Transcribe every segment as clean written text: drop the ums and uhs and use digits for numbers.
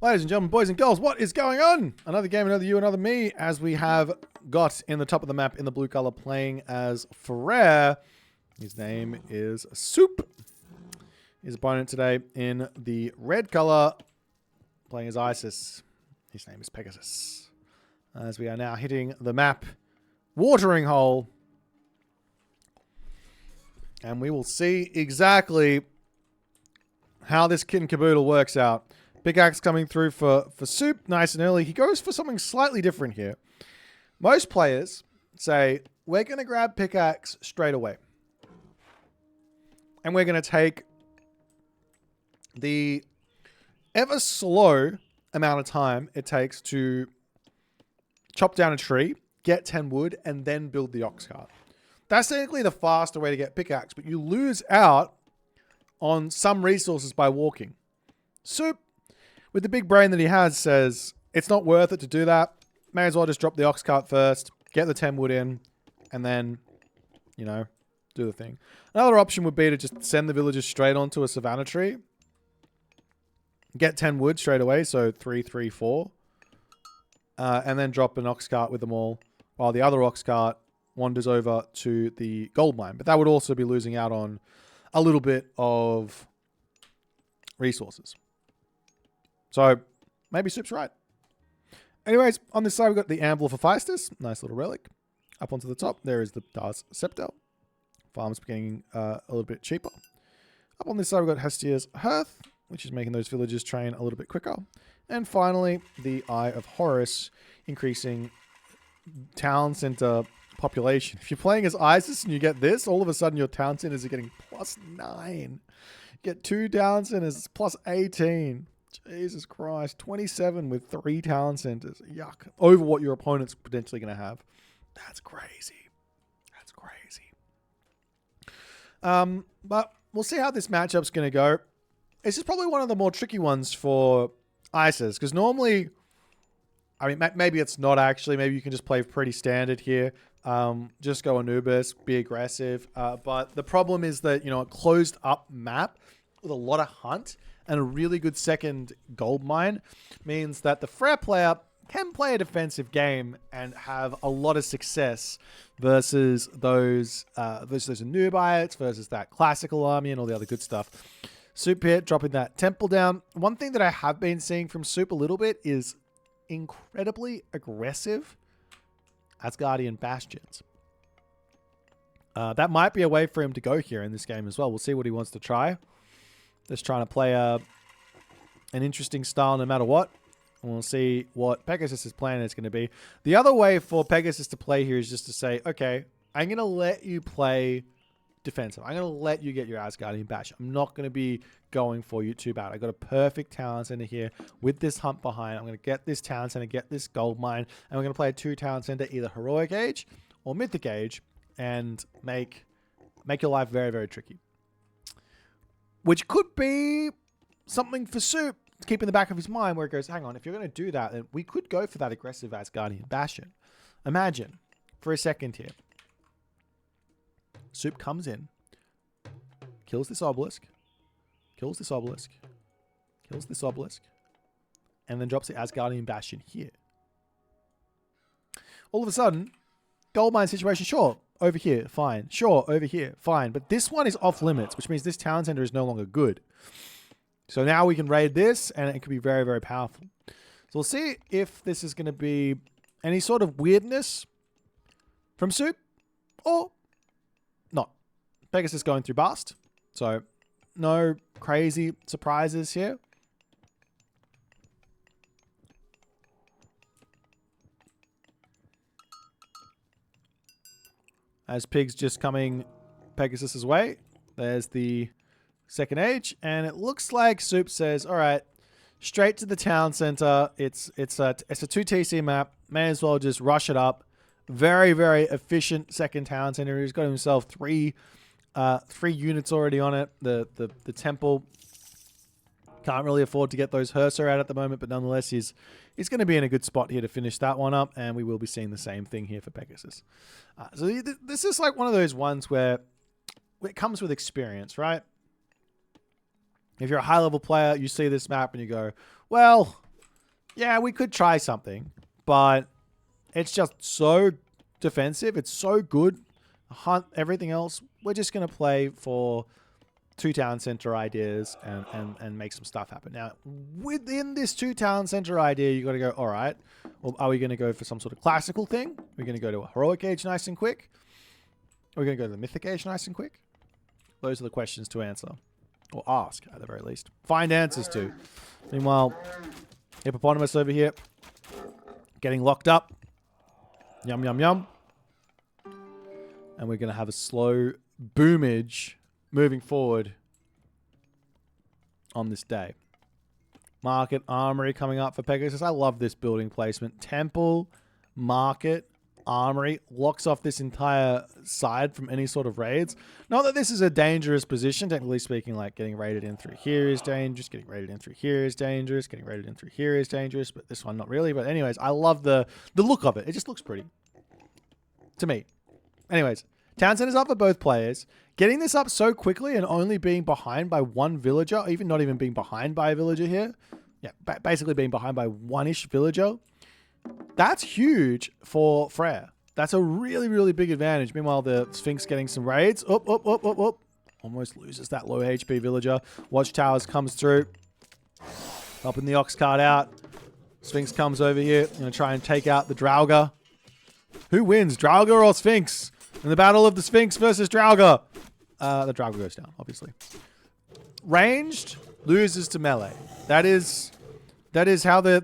Ladies and gentlemen, boys and girls, what is going on? Another game, another you, another me, as we have got in the top of the map in the blue color playing as Ferrer. His name is Soup. His opponent today in the red color playing as Isis. His name is Pegasus. As we are now hitting the map watering hole. And we will see exactly how this kit and caboodle works out. Pickaxe coming through for Soup, nice and early. He goes for something slightly different here. Most players say, we're going to grab pickaxe straight away. And we're going to take the ever slow amount of time it takes to chop down a tree, get 10 wood, and then build the ox cart. That's technically the faster way to get pickaxe, but you lose out on some resources by walking. Soup, with the big brain that he has, says it's not worth it to do that. May as well just drop the ox cart first, get the 10 wood in, and then, you know, do the thing. Another option would be to just send the villagers straight onto a savannah tree. Get 10 wood straight away, so 3, 3, 4. And then drop an ox cart with them all, while the other ox cart wanders over to the gold mine. But that would also be losing out on a little bit of resources. So, maybe Soup's right. Anyways, on this side, we've got the Anvil for Phaistos. Nice little relic. Up onto the top, there is the Dar's Scepter. Farm's getting a little bit cheaper. Up on this side, we've got Hestia's Hearth, which is making those villagers train a little bit quicker. And finally, the Eye of Horus, increasing town center population. If you're playing as Isis and you get this, all of a sudden your town centers are getting +9. You get 2 town centers, it's +18. Jesus Christ. 27 with 3 town centers. Yuck. Over what your opponent's potentially going to have. That's crazy. That's crazy. But we'll see how this matchup's going to go. This is probably one of the more tricky ones for Isis. Because normally, I mean, maybe it's not actually. Maybe you can just play pretty standard here. Just go Anubis, be aggressive. But the problem is that, you know, a closed up map with a lot of hunt and a really good second gold mine means that the Freya player can play a defensive game and have a lot of success versus those Anubites, versus that classical army and all the other good stuff. Soup here, dropping that temple down. One thing that I have been seeing from Soup a little bit is incredibly aggressive Asgardian bastions. That might be a way for him to go here in this game as well. We'll see what he wants to try. Just trying to play an interesting style no matter what. And we'll see what Pegasus' plan is going to be. The other way for Pegasus to play here is just to say, okay, I'm going to let you play defensive. I'm going to let you get your Asgardian bash. I'm not going to be going for you too bad. I got a perfect town center here with this hunt behind. I'm going to get this town center, get this gold mine, and we're going to play a 2 town center, either heroic age or mythic age, and make your life very, very tricky. Which could be something for Soup to keep in the back of his mind where it goes, hang on, if you're going to do that, then we could go for that aggressive Asgardian bastion. Imagine, for a second here, Soup comes in, kills this obelisk, kills this obelisk, kills this obelisk, and then drops the Asgardian bastion here. All of a sudden, gold mine situation, sure. Over here, fine. Sure, over here, fine. But this one is off limits, which means this town center is no longer good. So now we can raid this, and it could be very, very powerful. So we'll see if this is going to be any sort of weirdness from Soup, or not. Pegasus going through Bast, so no crazy surprises here. As Pig's just coming Pegasus' way. There's the second age. And it looks like Soup says, all right, straight to the town center. It's a 2TC map. May as well just rush it up. Very, very efficient second town center. He's got himself 3 units already on it. The temple can't really afford to get those Herser out at the moment, but nonetheless, he's going to be in a good spot here to finish that one up, and we will be seeing the same thing here for Pegasus. So this is like one of those ones where it comes with experience, right? If you're a high-level player, you see this map and you go, well, yeah, we could try something, but it's just so defensive. It's so good. Hunt, everything else. We're just going to play for 2 town center ideas and make some stuff happen. Now, within this 2 town center idea, you got to go, all right, well, are we going to go for some sort of classical thing? We're going to go to a heroic age nice and quick? Are we going to go to the mythic age nice and quick? Those are the questions to answer. Or ask, at the very least. Find answers to. Meanwhile, hippopotamus over here, getting locked up. Yum, yum, yum. And we're going to have a slow boomage moving forward on this day. Market, armory coming up for Pegasus. I love this building placement. Temple, market, armory. Locks off this entire side from any sort of raids. Not that this is a dangerous position. Technically speaking, like getting raided in through here is dangerous. Getting raided in through here is dangerous. Getting raided in through here is dangerous. But this one, not really. But anyways, I love the look of it. It just looks pretty. To me. Anyways, town center's up for both players. Getting this up so quickly and only being behind by 1 villager, even not even being behind by a villager here. Yeah, basically being behind by 1-ish villager. That's huge for Freyr. That's a really, really big advantage. Meanwhile, the Sphinx getting some raids. Up. Almost loses that low HP villager. Watchtowers comes through. Popping the ox cart out. Sphinx comes over here. Going to try and take out the Draugr. Who wins, Draugr or Sphinx? In the battle of the Sphinx versus Draugr. The Draugr goes down, obviously. Ranged loses to melee. That is how the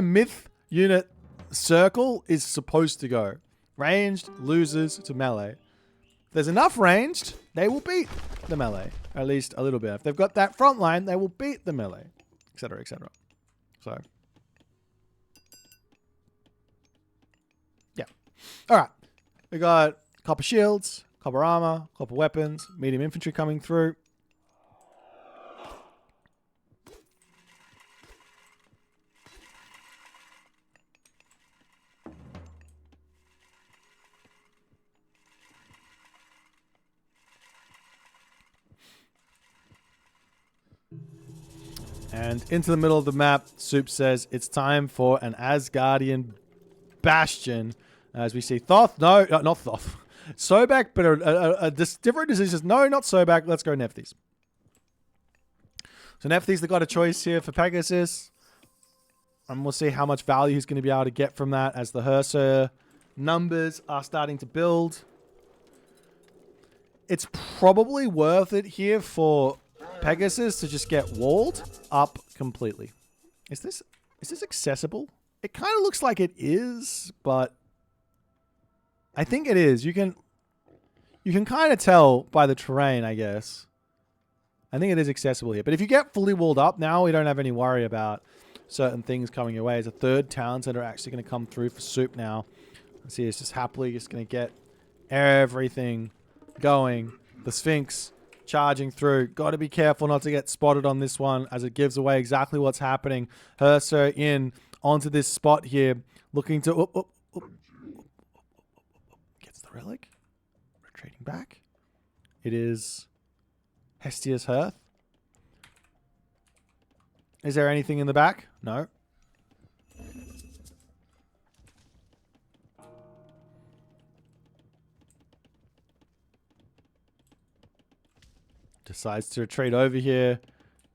myth unit circle is supposed to go. Ranged loses to melee. If there's enough ranged, they will beat the melee. At least a little bit. If they've got that front line, they will beat the melee. Etc. etc. So yeah. Alright. We got copper shields, copper armor, copper weapons, medium infantry coming through. And into the middle of the map, Soup says it's time for an Asgardian bastion. As we see Thoth. No, not Thoth. Sobek, but a different decision. No, not Sobek. Let's go Nephthys. So Nephthys, they got a choice here for Pegasus. And we'll see how much value he's going to be able to get from that as the Herser numbers are starting to build. It's probably worth it here for Pegasus to just get walled up completely. Is this accessible? It kind of looks like it is, but I think it is. You can kind of tell by the terrain, I guess. I think it is accessible here. But if you get fully walled up, now we don't have any worry about certain things coming your way. As a third town center actually going to come through for Soup now. See, it's just happily just going to get everything going. The Sphinx charging through. Got to be careful not to get spotted on this one as it gives away exactly what's happening. Herser in onto this spot here. Looking to... Gets the relic. Retreating back. It is Hestia's Hearth. Is there anything in the back? No. Decides to retreat over here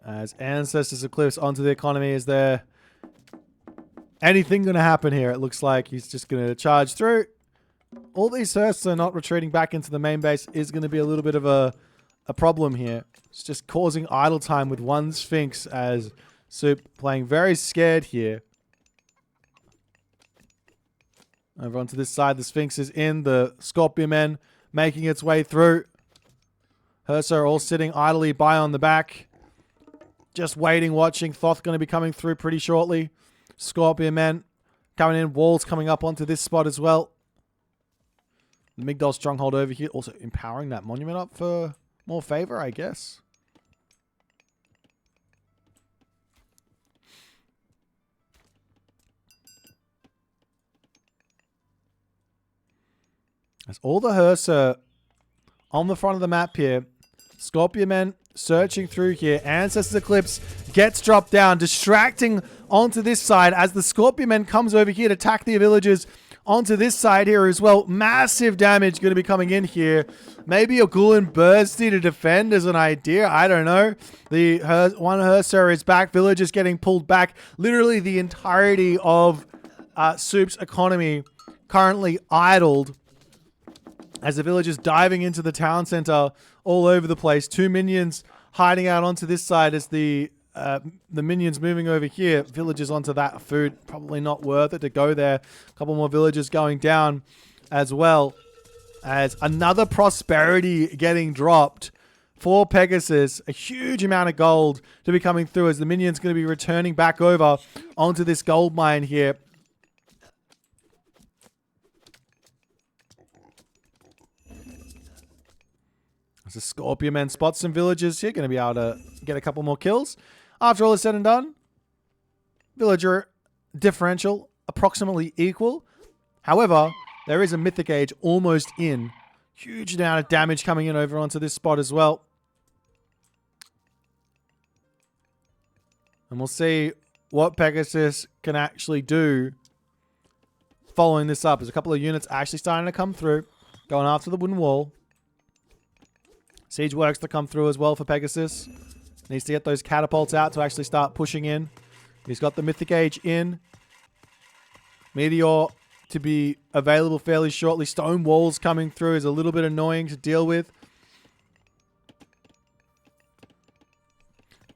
as Ancestors Eclipse onto the economy. Is there anything going to happen here? It looks like he's just going to charge through. All these Hearths are not retreating back into the main base is going to be a little bit of a problem here. It's just causing idle time with one Sphinx as Soup playing very scared here. Over onto this side, the Sphinx is in. The Scorpion Men making its way through. Herser all sitting idly by on the back. Just waiting, watching. Thoth going to be coming through pretty shortly. Scorpion Men coming in. Walls coming up onto this spot as well. The Migdol Stronghold over here. Also empowering that monument up for more favor, I guess. As all the Herser on the front of the map here. Scorpion Men searching through here. Ancestors Eclipse gets dropped down, distracting onto this side as the Scorpion Men comes over here to attack the villagers onto this side here as well. Massive damage going to be coming in here. Maybe a Ghoul and Bursty to defend is an idea. I don't know. One Herser is back. Villagers getting pulled back. Literally the entirety of Soup's economy currently idled as the villagers diving into the town center all over the place. 2 minions hiding out onto this side as the minions moving over here. Villagers onto that food. Probably not worth it to go there. A couple more villagers going down as well. As another prosperity getting dropped for Pegasus. A huge amount of gold to be coming through as the minions going to be returning back over onto this gold mine here. As the Scorpion Men spot some villagers here, going to be able to get a couple more kills. After all is said and done, villager differential approximately equal. However, there is a Mythic Age almost in. Huge amount of damage coming in over onto this spot as well. And we'll see what Pegasus can actually do following this up. There's a couple of units actually starting to come through, going after the wooden wall. Siege works to come through as well for Pegasus. Needs to get those catapults out to actually start pushing in. He's got the Mythic Age in. Meteor to be available fairly shortly. Stone walls coming through is a little bit annoying to deal with.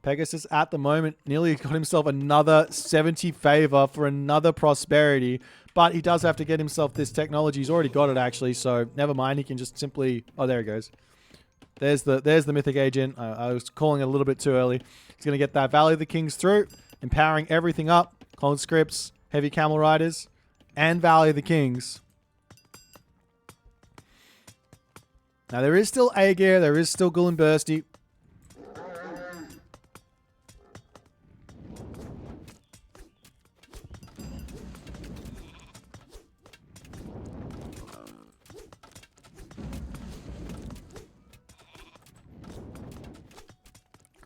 Pegasus at the moment nearly got himself another 70 favor for another prosperity. But he does have to get himself this technology. He's already got it actually, so never mind. He can just simply... Oh, there he goes. There's the Mythic Age in. I was calling it a little bit too early. He's going to get that Valley of the Kings through, empowering everything up. Conscripts, Heavy Camel Riders, and Valley of the Kings. Now, there is still Aegir. There is still Ghoul and Bursty.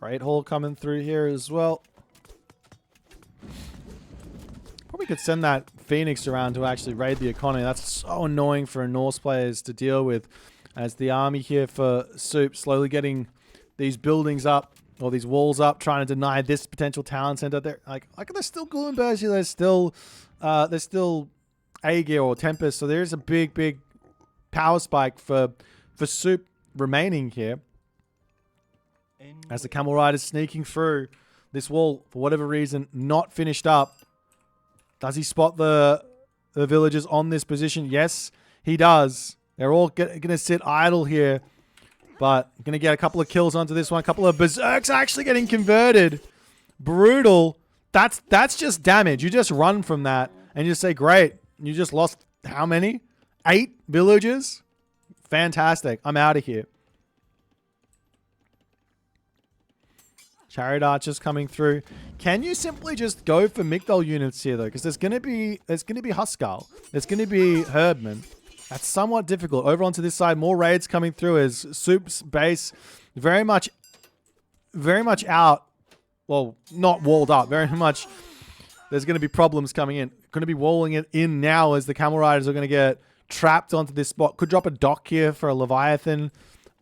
Great Hall coming through here as well. Probably could send that Phoenix around to actually raid the economy. That's so annoying for Norse players to deal with. As the army here for Soup slowly getting these buildings up, or these walls up, trying to deny this potential town center. They're like there's still Ghoul and Bursty, there's still Aegir or Tempest. So there's a big power spike for Soup remaining here. As the Camel Rider's sneaking through this wall, for whatever reason, not finished up. Does he spot the villagers on this position? Yes, he does. They're all going to sit idle here. But going to get a couple of kills onto this one. A couple of Berserks actually getting converted. Brutal. That's just damage. You just run from that and you say, great. You just lost how many? 8 villagers? Fantastic. I'm out of here. Chariot Archers coming through. Can you simply just go for Migdol units here though? Because there's gonna be Huskar. There's gonna be Herdman. That's somewhat difficult. Over onto this side, more raids coming through as Soup's base very much out. Well, not walled up. Very much. There's gonna be problems coming in. Gonna be walling it in now as the Camel Riders are gonna get trapped onto this spot. Could drop a dock here for a Leviathan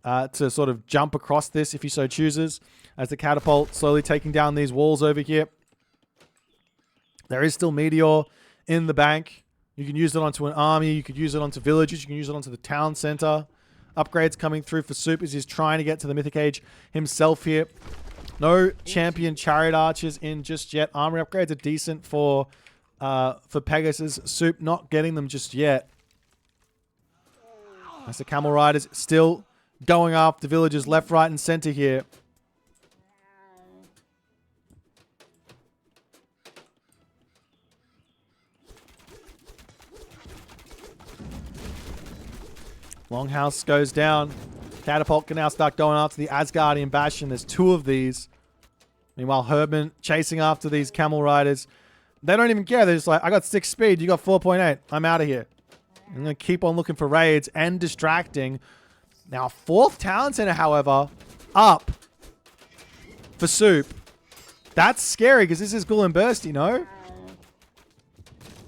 to sort of jump across this if he so chooses. As the catapult slowly taking down these walls over here. There is still Meteor in the bank. You can use it onto an army. You could use it onto villages. You can use it onto the town center. Upgrades coming through for Soup as he's trying to get to the Mythic Age himself here. No champion Chariot Archers in just yet. Armory upgrades are decent for Pegasus. Soup not getting them just yet. As the Camel Riders still going after villagers left, right, and center here. Longhouse goes down. Catapult can now start going after the Asgardian Bastion. There's 2 of these. Meanwhile, Herdman chasing after these Camel Riders. They don't even care. They're just like, I got 6 speed. You got 4.8. I'm out of here. I'm going to keep on looking for raids and distracting. Now, 4th Town Center, however, up. for Soup. That's scary because this is Ghoul and Bursty, no?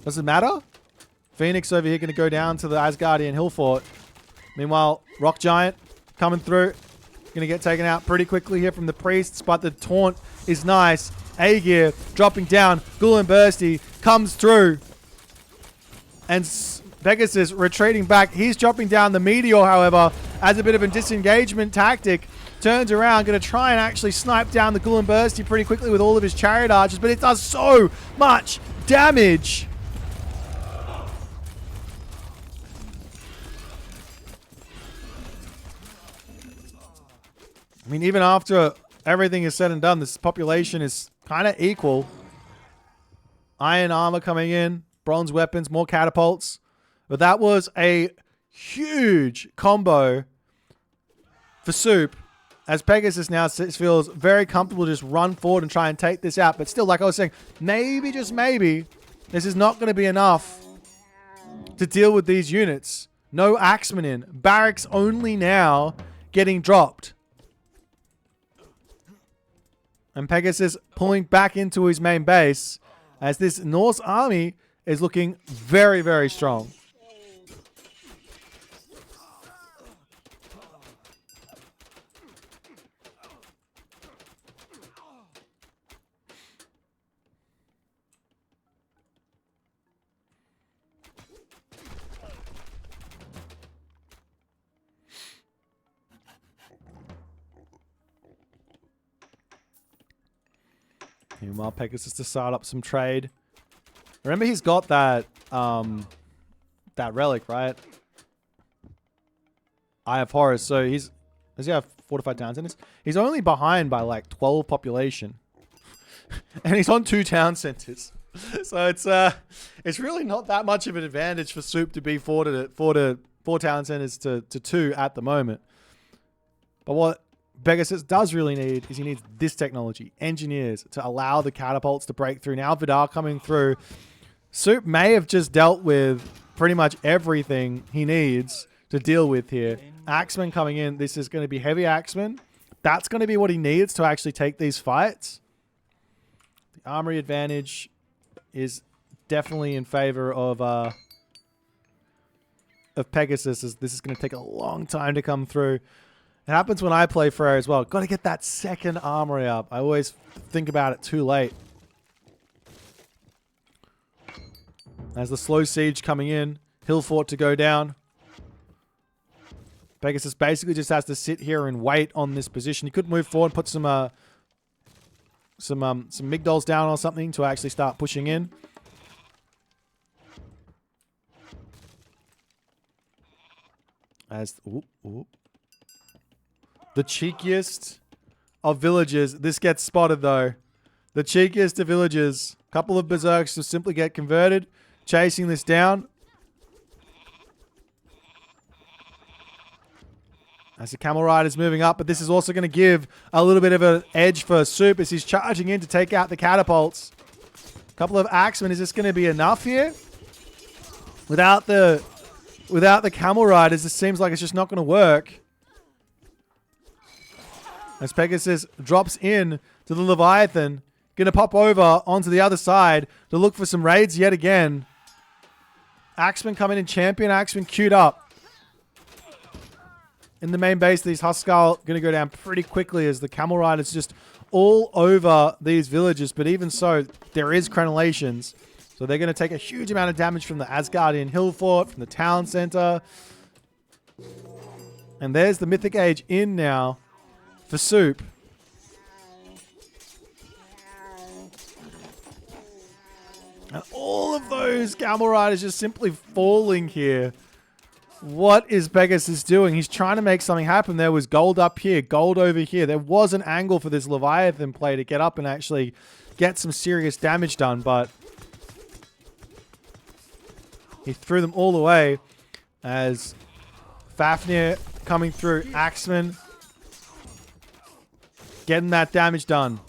Does it matter? Phoenix over here going to go down to the Asgardian Hill Fort. Meanwhile, Rock Giant coming through. Going to get taken out pretty quickly here from the Priests, but the taunt is nice. Aegir dropping down. Ghoul and Bursty comes through. And Pegasus retreating back. He's dropping down the Meteor, however, as a bit of a disengagement tactic. Turns around, going to try and actually snipe down the Ghoul and Bursty pretty quickly with all of his Chariot Archers, but it does so much damage. I mean, even after everything is said and done, this population is kind of equal. Iron armor coming in, bronze weapons, more catapults. But that was a huge combo for Soup, as Pegasus now feels very comfortable to just run forward and try and take this out. But still, like I was saying, maybe, just maybe, this is not going to be enough to deal with these units. No Axemen in. Barracks only now getting dropped. And Pegasus pulling back into his main base as this Norse army is looking very, very strong. Meanwhile, Pegasus to start up some trade. Remember, he's got that that relic, right? Eye of Horus. So does he have fortified town centers? He's only behind by like 12 population, and he's on 2 town centers. So it's really not that much of an advantage for Soup to be 4 town centers to 2 at the moment. But what Pegasus does really need is he needs this technology, engineers, to allow the catapults to break through. Now Vidar coming through. Soup may have just dealt with pretty much everything he needs to deal with here. Axemen coming in. This is going to be heavy Axemen. That's going to be what he needs to actually take these fights. The armory advantage is definitely in favor of Pegasus, as this is going to take a long time to come through. It happens when I play Freyr as well. Got to get that second armory up. I always think about it too late. As the slow siege coming in. Hill Fort to go down. Pegasus basically just has to sit here and wait on this position. He could move forward, put some Migdols down or something to actually start pushing in. As... the cheekiest of villagers. This gets spotted, though. The cheekiest of villagers. A couple of berserks to simply get converted. Chasing this down. As the Camel Rider's moving up. But this is also going to give a little bit of an edge for Soup as he's charging in to take out the catapults. A couple of Axemen. Is this going to be enough here? Without the Camel Riders, this seems like it's just not going to work. As Pegasus drops in to the Leviathan. Going to pop over onto the other side to look for some raids yet again. Axemen coming in. Champion Axemen queued up. In the main base, these Huskar going to go down pretty quickly as the Camel Riders just all over these villages. But even so, there is crenellations. So they're going to take a huge amount of damage from the Asgardian Hill Fort, from the town center. And there's the Mythic Age in now for Soup. And all of those Camel Riders just simply falling here. What is Pegasus doing? He's trying to make something happen. There was gold up here, gold over here. There was an angle for this Leviathan play to get up and actually get some serious damage done, but he threw them all away as Fafnir coming through. Axemen getting that damage done.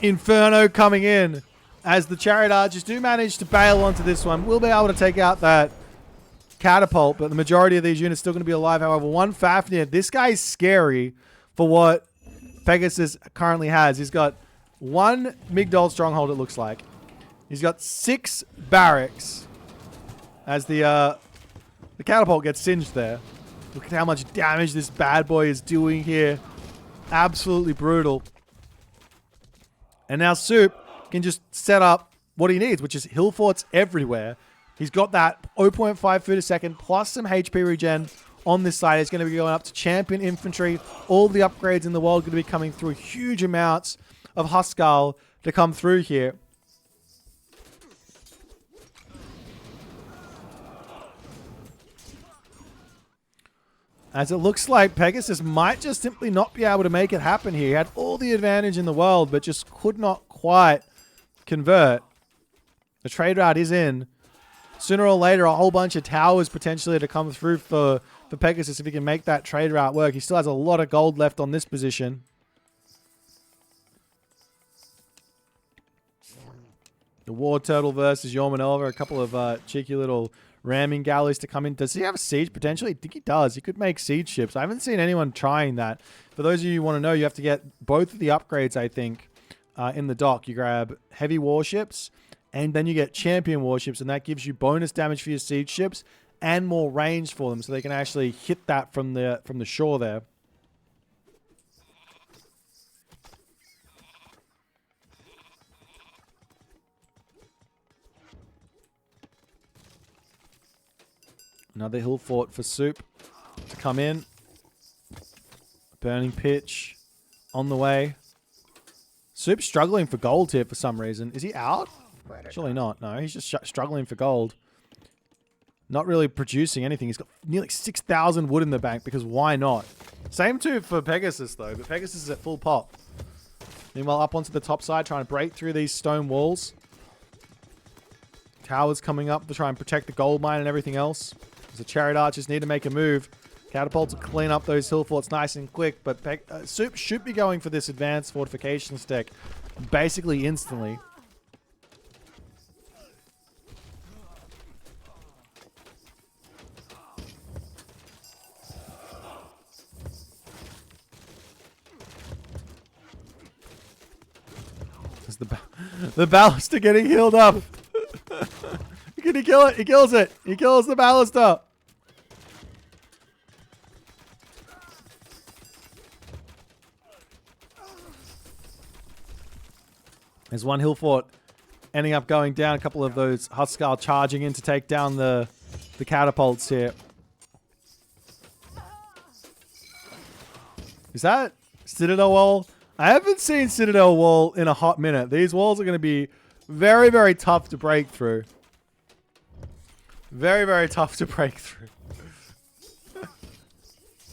Inferno coming in as the Chariot Archers do manage to bail onto this one. We'll be able to take out that catapult, but the majority of these units still going to be alive. However, one Fafnir, this guy is scary for what Pegasus currently has. He's got 1 Migdol stronghold, it looks like. He's got 6 barracks as the catapult gets singed there. Look at how much damage this bad boy is doing here. Absolutely brutal. And now Soup can just set up what he needs, which is hill forts everywhere. He's got that 0.5 food a second plus some HP regen on this side. It's going to be going up to champion infantry. All the upgrades in the world are going to be coming through. Huge amounts of Huskal to come through here. As it looks like Pegasus might just simply not be able to make it happen here. He had all the advantage in the world, but just could not quite convert. The trade route is in. Sooner or later, a whole bunch of towers potentially to come through for Pegasus if he can make that trade route work. He still has a lot of gold left on this position. The War Turtle versus Yormanelva. A couple of cheeky little ramming galleys to come in. Does he have a siege potentially? I think he does. He could make siege ships. I haven't seen anyone trying that. For those of you who want to know, you have to get both of the upgrades, I think, in the dock. You grab heavy warships, and then you get champion warships, and that gives you bonus damage for your siege ships and more range for them, so they can actually hit that from the shore there. Another hill fort for Soup to come in. Burning pitch on the way. Soup's struggling for gold here for some reason. Is he out? Surely not. No, he's just struggling for gold. Not really producing anything. He's got nearly 6,000 wood in the bank because why not? Same too for Pegasus though, but Pegasus is at full pop. Meanwhile, up onto the top side, trying to break through these stone walls. Towers coming up to try and protect the gold mine and everything else. The chariot archers need to make a move. Catapult to clean up those hill forts nice and quick, but Soup should be going for this advanced fortifications deck basically instantly. The baluster getting healed up. Can he kill it? He kills it. He kills the baluster. There's one hill fort ending up going down. A couple of those Huskal charging in to take down the catapults here. Is that Citadel Wall? I haven't seen Citadel Wall in a hot minute. These walls are going to be very, very tough to break through. Very, very tough to break through.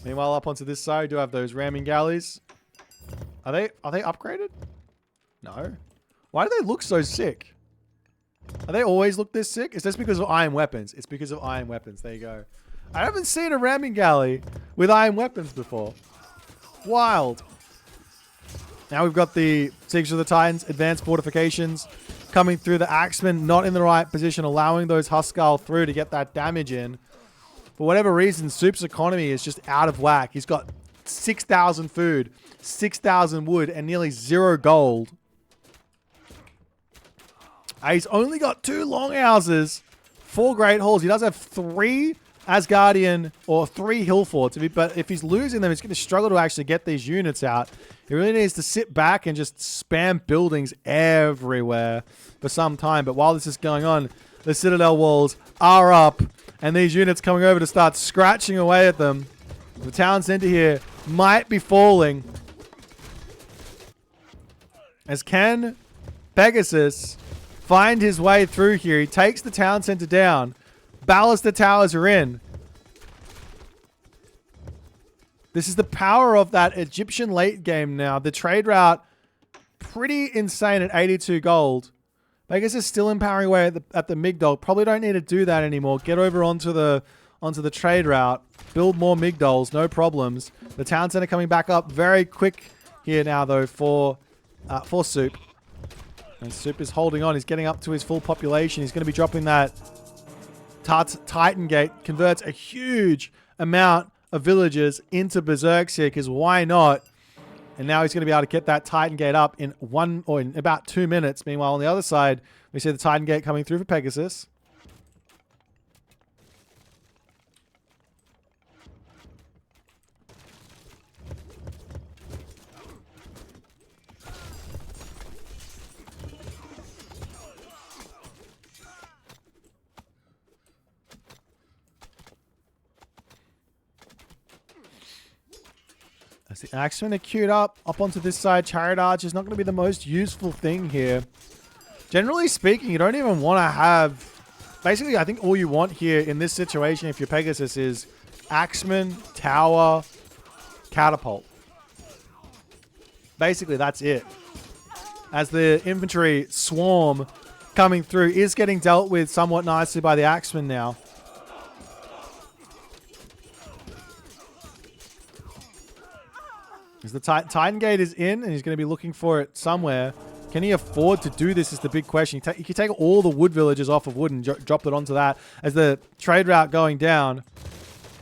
Meanwhile, up onto this side, we do have those ramming galleys. Are they upgraded? No. Why do they look so sick? Are they always look this sick? Is this because of iron weapons? It's because of iron weapons. There you go. I haven't seen a ramming galley with iron weapons before. Wild. Now we've got the Siege of the Titans, advanced fortifications coming through. The Axemen not in the right position, allowing those Huskal through to get that damage in. For whatever reason, Soup's economy is just out of whack. He's got 6,000 food, 6,000 wood, and nearly 0 gold. He's only got 2 longhouses, 4 great halls. He does have 3 Asgardian or 3 hill forts. But if he's losing them, he's going to struggle to actually get these units out. He really needs to sit back and just spam buildings everywhere for some time. But while this is going on, the Citadel walls are up, and these units coming over to start scratching away at them. The town center here might be falling. As can Pegasus find his way through here. He takes the town center down. Baluster towers are in. This is the power of that Egyptian late game now. The trade route, pretty insane at 82 gold. Pegasus still empowering away at the Migdol. Probably don't need to do that anymore. Get over onto the trade route. Build more Migdols, no problems. The town center coming back up very quick here now though for Soup. And Soup is holding on. He's getting up to his full population. He's going to be dropping that Titan Gate. Converts a huge amount of villagers into berserks here, because why not? And now he's going to be able to get that Titan Gate up in in about 2 minutes. Meanwhile, on the other side, we see the Titan Gate coming through for Pegasus. As the Axemen are queued up onto this side, Chariot Arch is not going to be the most useful thing here. Generally speaking, you don't even want to have... Basically, I think all you want here in this situation, if you're Pegasus, is Axemen, Tower, Catapult. Basically, that's it. As the infantry swarm coming through is getting dealt with somewhat nicely by the Axemen now. As the Titan Gate is in, and he's going to be looking for it somewhere. Can he afford to do this is the big question. You can take all the wood villages off of wood and drop it onto that. As the trade route going down,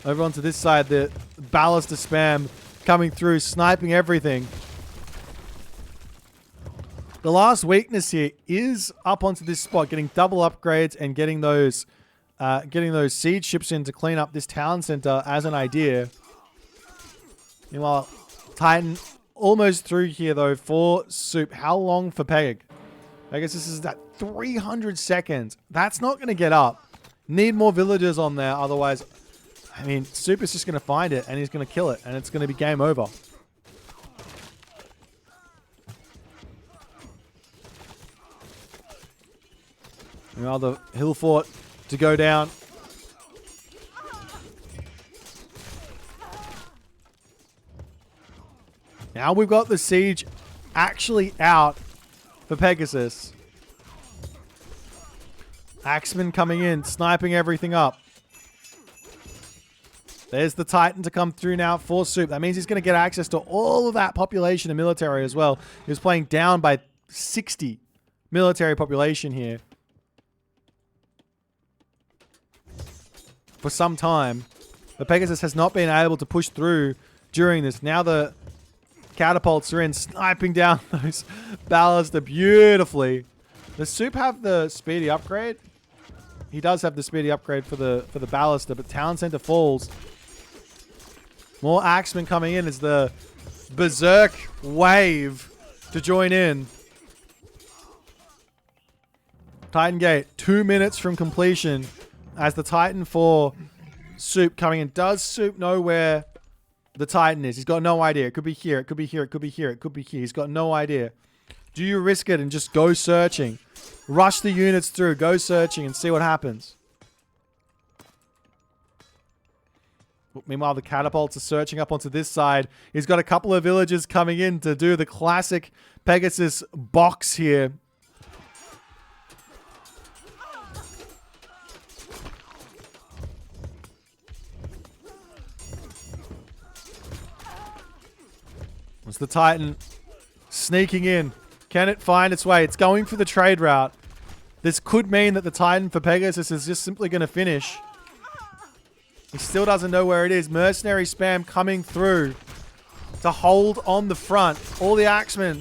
over onto this side, the ballista spam coming through, sniping everything. The last weakness here is up onto this spot, getting double upgrades and getting those siege ships in to clean up this town center as an idea. Meanwhile, Titan almost through here though for Soup. How long for Peg? I guess this is that 300 seconds. That's not going to get up. Need more villagers on there. Otherwise, I mean, Soup is just going to find it and he's going to kill it. And it's going to be game over. Now the hill fort to go down. Now we've got the siege actually out for Pegasus. Axemen coming in, sniping everything up. There's the Titan to come through now for Soup. That means he's going to get access to all of that population and military as well. He was playing down by 60 military population here for some time. But Pegasus has not been able to push through during this. Now the catapults are in, sniping down those ballista beautifully. Does Soup have the speedy upgrade? He does have the speedy upgrade for the ballista, but town center falls. More Axemen coming in as the berserk wave to join in. Titan Gate, 2 minutes from completion as the Titan for Soup coming in. Does Soup know where the Titan is? He's got no idea. It could be here. It could be here. It could be here. It could be here. He's got no idea. Do you risk it and just go searching? Rush the units through. Go searching and see what happens. Meanwhile, the catapults are searching up onto this side. He's got a couple of villagers coming in to do the classic Pegasus box here. It's the Titan sneaking in. Can it find its way? It's going for the trade route. This could mean that the Titan for Pegasus is just simply going to finish. He still doesn't know where it is. Mercenary spam coming through to hold on the front. All the Axemen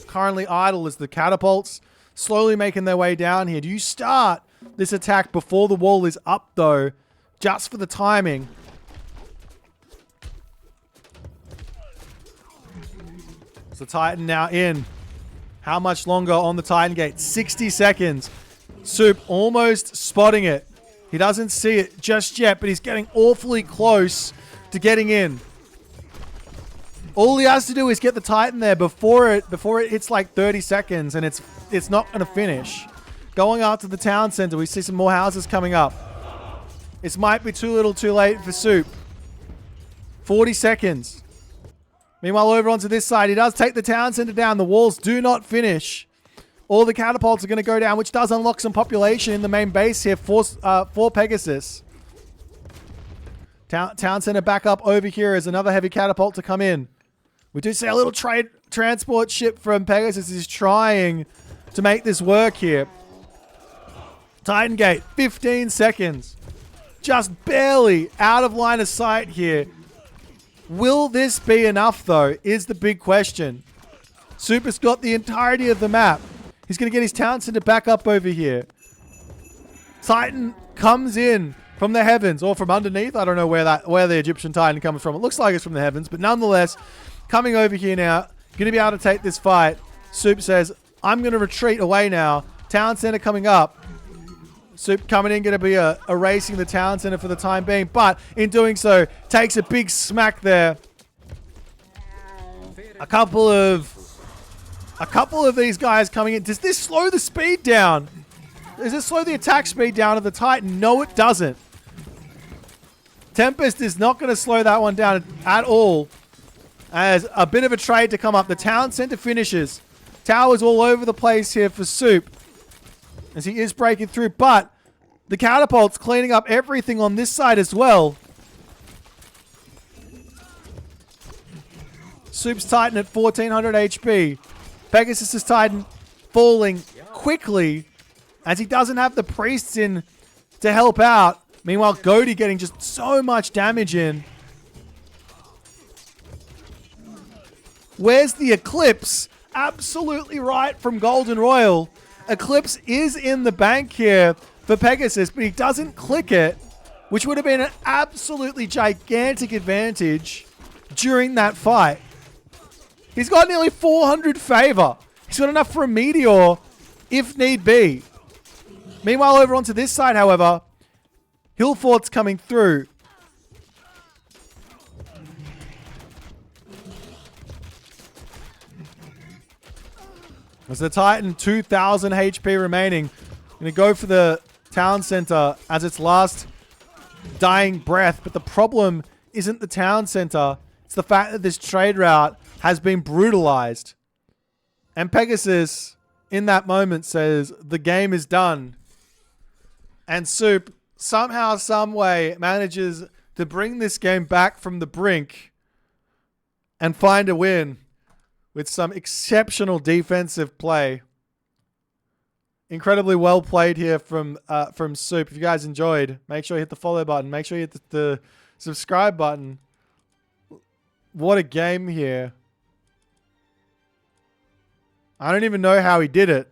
currently idle as the catapults slowly making their way down here. Do you start this attack before the wall is up though? Just for the timing. The Titan now in. How much longer on the Titan Gate? 60 seconds. Soup almost spotting it. He doesn't see it just yet, but he's getting awfully close to getting in. All he has to do is get the Titan there before it hits like 30 seconds, and it's not going to finish. Going out to the town center, we see some more houses coming up. This might be too little too late for Soup. 40 seconds. Meanwhile, over onto this side, he does take the town center down. The walls do not finish. All the catapults are going to go down, which does unlock some population in the main base here for Pegasus. Town center back up over here as another heavy catapult to come in. We do see a little transport ship from Pegasus is trying to make this work here. Titan Gate, 15 seconds. Just barely out of line of sight here. Will this be enough, though, is the big question. Super's got the entirety of the map. He's going to get his town center back up over here. Titan comes in from the heavens or from underneath. I don't know where the Egyptian Titan comes from. It looks like it's from the heavens, but nonetheless, coming over here now, going to be able to take this fight. Soup says, I'm going to retreat away now. Town center coming up. Soup coming in, going to be erasing the town center for the time being, but in doing so, takes a big smack there. A couple of these guys coming in. Does this slow the speed down? Does this slow the attack speed down of the Titan? No, it doesn't. Tempest is not going to slow that one down at all. As a bit of a trade to come up. The town center finishes. Towers all over the place here for Soup, as he is breaking through, but the catapult's cleaning up everything on this side as well. Soup's Titan at 1400 HP. Pegasus' Titan falling quickly as he doesn't have the priests in to help out. Meanwhile, Goaty getting just so much damage in. Where's the Eclipse? Absolutely right from Golden Royal. Eclipse is in the bank here for Pegasus, but he doesn't click it, which would have been an absolutely gigantic advantage during that fight. He's got nearly 400 favor. He's got enough for a meteor if need be. Meanwhile, over onto this side, however, Hillfort's coming through. As the Titan, 2,000 HP remaining. Going to go for the town center as its last dying breath. But the problem isn't the town center. It's the fact that this trade route has been brutalized. And Pegasus, in that moment, says, the game is done. And Soup, somehow, some way, manages to bring this game back from the brink and find a win with some exceptional defensive play. Incredibly well played here from Soup. If you guys enjoyed, make sure you hit the follow button. Make sure you hit the subscribe button. What a game here. I don't even know how he did it.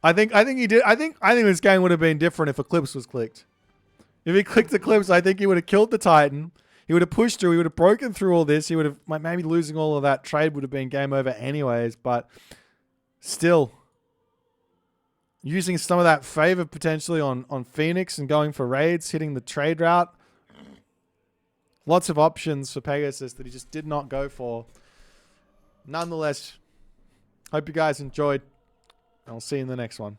I think he did. I think this game would have been different if Eclipse was clicked. If he clicked Eclipse, I think he would have killed the Titan. He would have pushed through. He would have broken through all this. He would have, maybe losing all of that trade would have been game over anyways. But still, using some of that favor potentially on Phoenix and going for raids, hitting the trade route. Lots of options for Pegasus that he just did not go for. Nonetheless, hope you guys enjoyed. I'll see you in the next one.